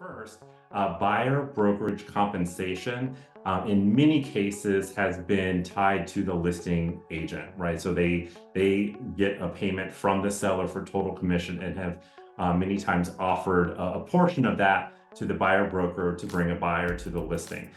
First, buyer brokerage compensation in many cases has been tied to the listing agent, right? So they get a payment from the seller for total commission and have many times offered a portion of that to the buyer broker to bring a buyer to the listing.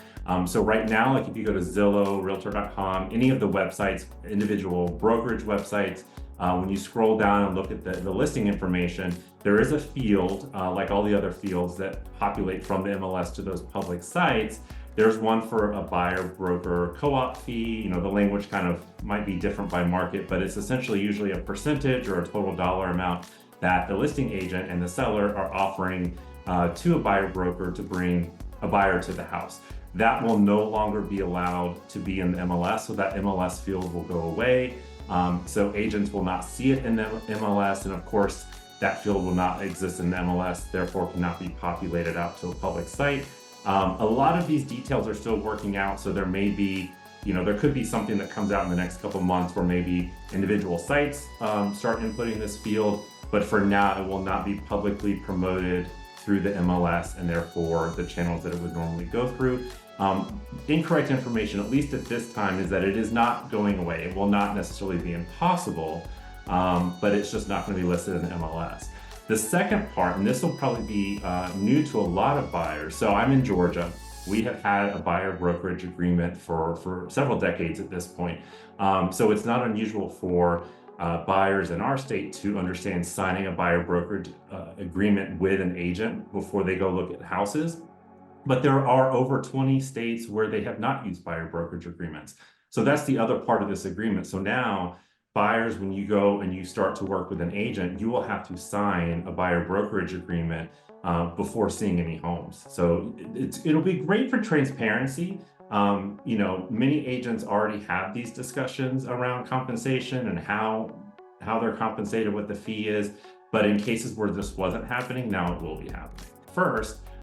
So right now, like if you go to Zillow, Realtor.com, any of the websites, individual brokerage websites, when you scroll down and look at the listing information, there is a field, like all the other fields that populate from the MLS to those public sites. There's one for a buyer broker co-op fee. The language kind of might be different by market, but it's essentially usually a percentage or a total dollar amount that the listing agent and the seller are offering to a buyer broker to bring a buyer to the house. That will no longer be allowed to be in the MLS, so that MLS field will go away. So agents will not see it in the MLS, and of course, that field will not exist in the MLS, therefore cannot be populated out to a public site. A lot of these details are still working out, so there may be, there could be something that comes out in the next couple months where maybe individual sites start inputting this field, but for now, it will not be publicly promoted through the MLS and therefore the channels that it would normally go through. Incorrect information, at least at this time, is that it is not going away. It will not necessarily be impossible, but it's just not going to be listed in the MLS. The second part, and this will probably be new to a lot of buyers. So I'm in Georgia. We have had a buyer brokerage agreement for several decades at this point. So it's not unusual for buyers in our state to understand signing a buyer brokerage agreement with an agent before they go look at houses. But there are over 20 states where they have not used buyer brokerage agreements. So that's the other part of this agreement. So now buyers, when you go and you start to work with an agent, you will have to sign a buyer brokerage agreement before seeing any homes. So it'll be great for transparency. Many agents already have these discussions around compensation and how they're compensated, what the fee is. But in cases where this wasn't happening, now it will be happening. First,